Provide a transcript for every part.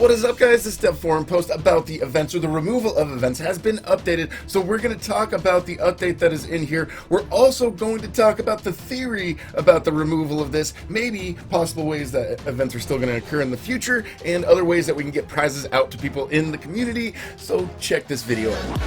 What is up, guys? This Dev Forum post about the events, or the removal of events, has been updated, so we're going to talk about the update that is in here. We're also going to talk about the theory about the removal of this, maybe possible ways that events are still going to occur in the future, and other ways that we can get prizes out to people in the community, so check this video out.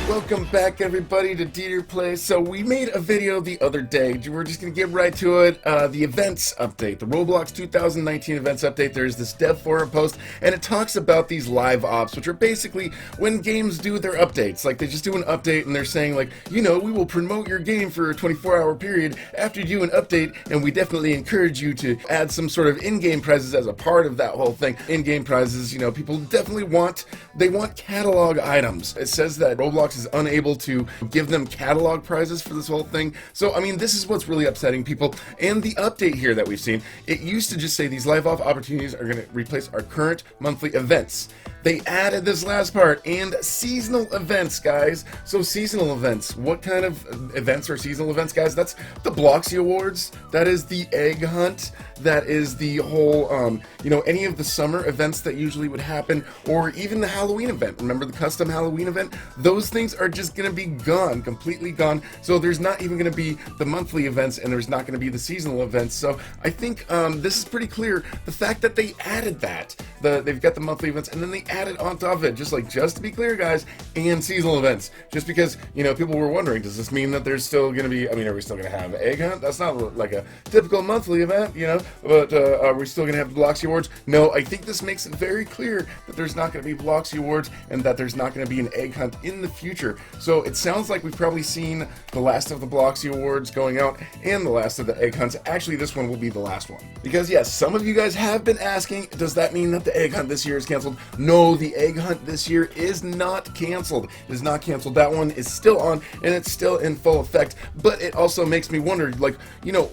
Welcome back, everybody, to DeeterPlays. So we made a video the other day. We're just going to get right to it. The events update, the Roblox 2019 events update. There's this Dev Forum post, and it talks about these live ops, which are basically when games do their updates. Like, they just do an update, and they're saying, like, you know, we will promote your game for a 24-hour period after you do an update, and we definitely encourage you to add some sort of in-game prizes as a part of that whole thing. In-game prizes, you know, people definitely want catalog items. It says that Roblox is unable to give them catalog prizes for this whole thing. So, I mean, this is what's really upsetting people. And the update here that we've seen, it used to just say these live off opportunities are going to replace our current monthly events. They added this last part, and seasonal events, guys. So seasonal events, what kind of events are seasonal events, guys? That's the Bloxy Awards, that is the egg hunt, that is the whole, you know, any of the summer events that usually would happen, or even the Halloween event. Remember the custom Halloween event? Those things are just going to be gone, completely gone. So there's not even going to be the monthly events, and there's not going to be the seasonal events. So I think this is pretty clear. The fact that they added that, they've got the monthly events, and then they added on top of it, just to be clear, guys, and seasonal events. Just because, you know, people were wondering, does this mean that there's still going to be, I mean, are we still going to have egg hunt? That's not like a typical monthly event, you know, but are we still going to have the Bloxy Awards? No, I think this makes it very clear that there's not going to be Bloxy Awards, and that there's not going to be an egg hunt in the future. So it sounds like we've probably seen the last of the Bloxy Awards going out, and the last of the egg hunts. Actually, this one will be the last one. Because yes, some of you guys have been asking, does that mean that the egg hunt this year is canceled? No, the egg hunt this year is not canceled. It is not canceled. That one is still on, and it's still in full effect. But it also makes me wonder, like, you know,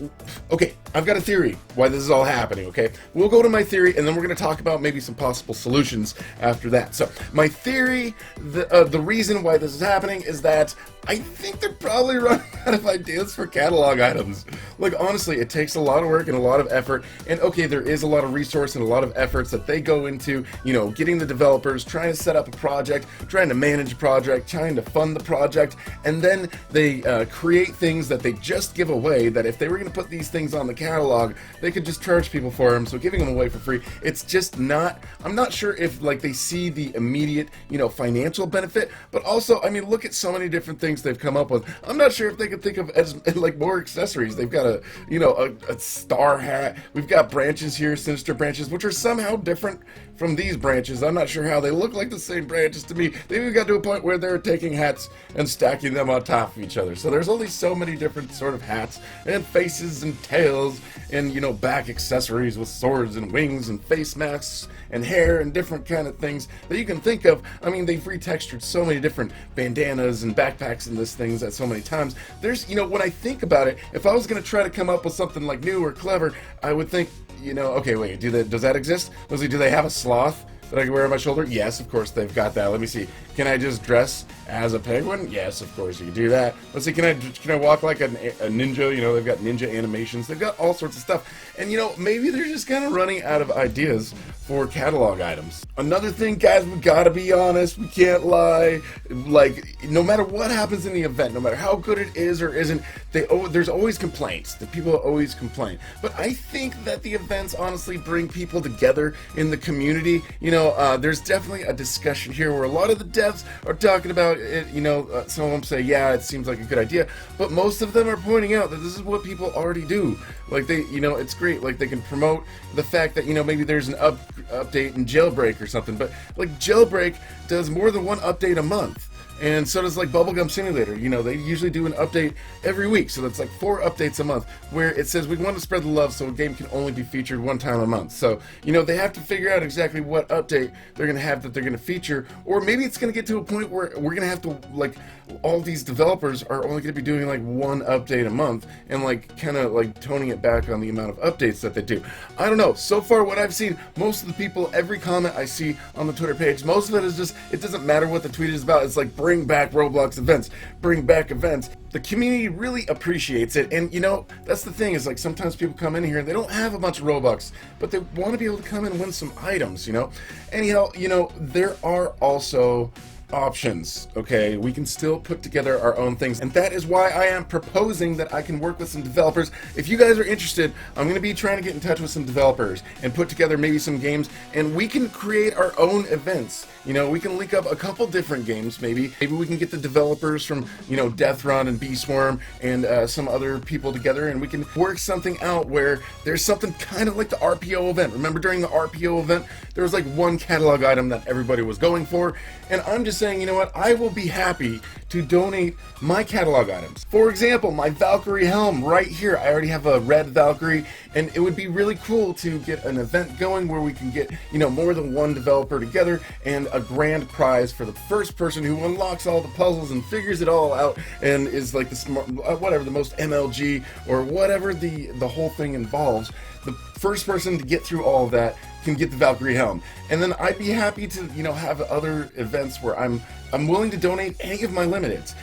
okay, I've got a theory why this is all happening, okay? We'll go to my theory, and then we're going to talk about maybe some possible solutions after that. So, my theory, the reason why this is happening is that I think they're probably running out of ideas for catalog items. Like, honestly, it takes a lot of work and a lot of effort, and okay, there is a lot of resource and a lot of efforts that they go into, you know, getting the developers, trying to set up a project, trying to manage a project, trying to fund the project, and then they create things that they just give away, that if they were going to put these things on the catalog, they could just charge people for them, so giving them away for free, it's just not, I'm not sure if, like, they see the immediate, you know, financial benefit, but also, I mean, look at so many different things they've come up with. I'm not sure if they could think of as, like, more accessories. They've got a, you know, a star hat. We've got branches here, sinister branches, which are somehow different from these branches. I'm not sure how they look like the same branches to me. They even got to a point where they're taking hats and stacking them on top of each other. So there's only so many different sort of hats and faces and tails and, you know, back accessories with swords and wings and face masks and hair and different kind of things that you can think of. I mean, they've retextured so many different bandanas and backpacks and this things at so many times. There's, you know, when I think about it, if I was going to try to come up with something like new or clever, I would think, you know, okay, wait, does that exist? Leslie, do they have a sloth that I can wear on my shoulder? Yes, of course they've got that. Let me see. Can I just dress as a penguin? Yes, of course you can do that. Let's see, can I walk like a ninja? You know, they've got ninja animations. They've got all sorts of stuff. And, you know, maybe they're just kind of running out of ideas for catalog items. Another thing, guys, we gotta be honest. We can't lie. Like, no matter what happens in the event, no matter how good it is or isn't, there's always complaints. The people always complain. But I think that the events honestly bring people together in the community. You know, there's definitely a discussion here where a lot of the devs are talking about it. You know, some of them say, yeah, it seems like a good idea, but most of them are pointing out that this is what people already do. Like, they, you know, it's great. Like, they can promote the fact that, you know, maybe there's an update in Jailbreak or something, but like, Jailbreak does more than one update a month. And so does, like, Bubblegum Simulator. You know, they usually do an update every week, so that's like 4 updates a month, where it says we want to spread the love, so a game can only be featured 1 time a month. So, you know, they have to figure out exactly what update they're going to have that they're going to feature, or maybe it's going to get to a point where we're going to have to, like, all these developers are only going to be doing like 1 update a month, and like kind of like toning it back on the amount of updates that they do. I don't know. So far, what I've seen, most of the people, every comment I see on the Twitter page, most of it is just, it doesn't matter what the tweet is about. It's like, bring bring back Roblox events, bring back events. The community really appreciates it, and you know, that's the thing, is like sometimes people come in here and they don't have a bunch of Robux, but they want to be able to come in and win some items, you know? Anyhow, you know, there are also options, okay? We can still put together our own things, and that is why I am proposing that I can work with some developers. If you guys are interested, I'm going to be trying to get in touch with some developers and put together maybe some games, and we can create our own events. You know, we can link up a couple different games, maybe we can get the developers from, you know, Death Run and Bee Swarm and some other people together, and we can work something out where there's something kind of like the RPO event. Remember, during the RPO event, there was like one catalog item that everybody was going for, and I'm just saying, you know what, I will be happy to donate my catalog items. For example, my Valkyrie helm right here. I already have a red Valkyrie, and it would be really cool to get an event going where we can get, you know, more than one developer together, and a grand prize for the first person who unlocks all the puzzles and figures it all out and is like the smart, whatever, the most MLG or whatever the whole thing involves. The first person to get through all of that can get the Valkyrie helm, and then I'd be happy to, you know, have other events where I'm willing to donate any of my limiteds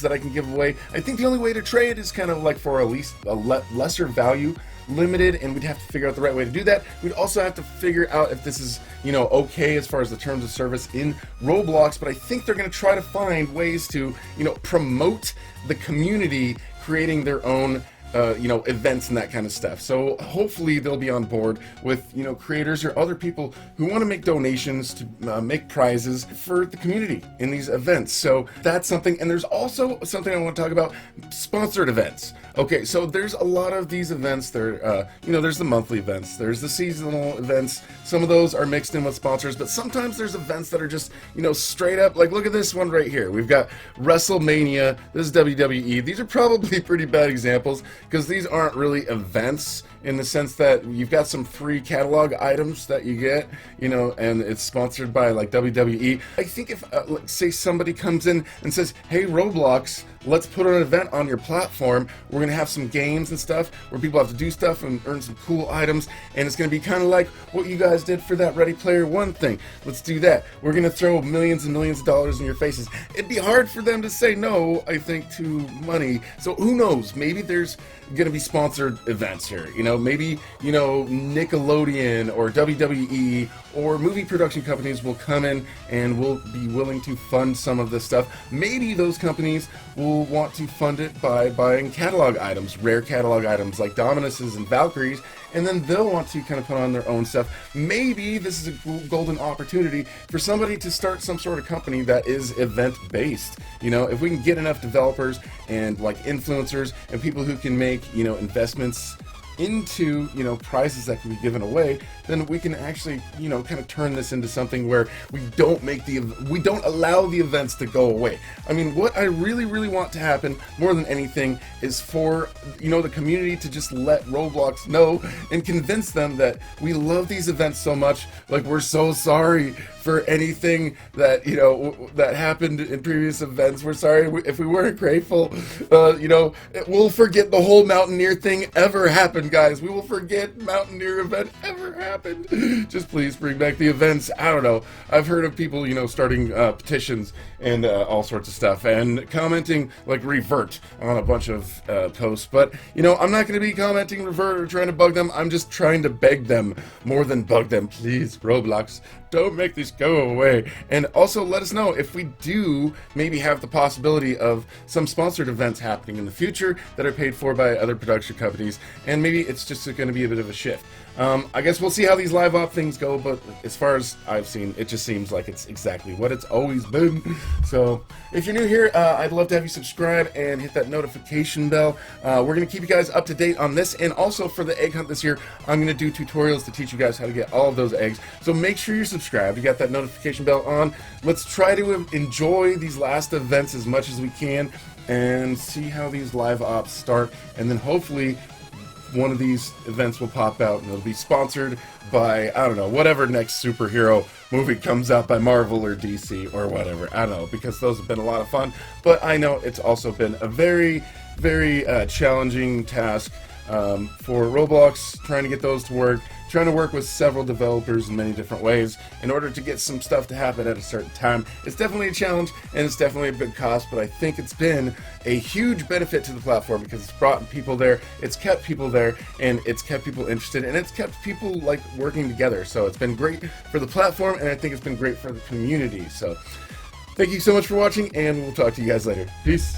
that I can give away. I think the only way to trade is kind of like for a lesser value limited, and we'd have to figure out the right way to do that. We'd also have to figure out if this is, you know, okay as far as the terms of service in Roblox, but I think they're going to try to find ways to, you know, promote the community creating their own you know, events and that kind of stuff. So hopefully they'll be on board with, you know, creators or other people who want to make donations to make prizes for the community in these events. So that's something. And there's also something I want to talk about: sponsored events. Okay, so there's a lot of these events. There, you know, there's the monthly events, there's the seasonal events. Some of those are mixed in with sponsors, but sometimes there's events that are just, you know, straight up. Like, look at this one right here. We've got WrestleMania. This is WWE. These are probably pretty bad examples, because these aren't really events in the sense that you've got some free catalog items that you get, you know, and it's sponsored by like WWE. I think if, let's say somebody comes in and says, hey, Roblox, let's put an event on your platform. We're going to have some games and stuff where people have to do stuff and earn some cool items, and it's going to be kind of like what you guys did for that Ready Player One thing. Let's do that. We're going to throw millions and millions of dollars in your faces. It'd be hard for them to say no, I think, to money. So who knows? Maybe there's going to be sponsored events here. You know, maybe, you know, Nickelodeon or WWE or movie production companies will come in and will be willing to fund some of this stuff. Maybe those companies will want to fund it by buying catalog items, rare catalog items like Dominuses and Valkyries, and then they'll want to kind of put on their own stuff. Maybe this is a golden opportunity for somebody to start some sort of company that is event-based. You know, if we can get enough developers and like influencers and people who can make, you know, investments into, you know, prizes that can be given away, then we can actually, you know, kind of turn this into something where we don't allow the events to go away. I mean, what I really want to happen more than anything is for, you know, the community to just let Roblox know and convince them that we love these events so much. Like, we're so sorry for anything that, you know, that happened in previous events. We're sorry if we weren't grateful. You know, we'll forget the whole Mountaineer thing ever happened, guys. We will forget Mountaineer event ever happened. Just please bring back the events. I don't know. I've heard of people, you know, starting petitions and all sorts of stuff and commenting like revert on a bunch of posts. But, you know, I'm not going to be commenting revert or trying to bug them. I'm just trying to beg them more than bug them. Please, Roblox, don't make these go away. And also let us know if we do maybe have the possibility of some sponsored events happening in the future that are paid for by other production companies, and maybe it's just going to be a bit of a shift. I guess we'll see how these live op things go, but as far as I've seen, it just seems like it's exactly what it's always been. So if you're new here, I'd love to have you subscribe and hit that notification bell. We're going to keep you guys up to date on this, and also for the egg hunt this year, I'm going to do tutorials to teach you guys how to get all of those eggs. So make sure you're subscribed, you got that notification bell on. Let's try to enjoy these last events as much as we can and see how these live ops start, and then hopefully one of these events will pop out and it'll be sponsored by, I don't know, whatever next superhero movie comes out by Marvel or DC or whatever. I don't know, because those have been a lot of fun, but I know it's also been a very challenging task for Roblox, trying to get those to work, trying to work with several developers in many different ways in order to get some stuff to happen at a certain time. It's definitely a challenge, and it's definitely a big cost, but I think it's been a huge benefit to the platform because it's brought people there, it's kept people there, and it's kept people interested, and it's kept people like working together. So it's been great for the platform, and I think it's been great for the community. So thank you so much for watching, and we'll talk to you guys later. Peace.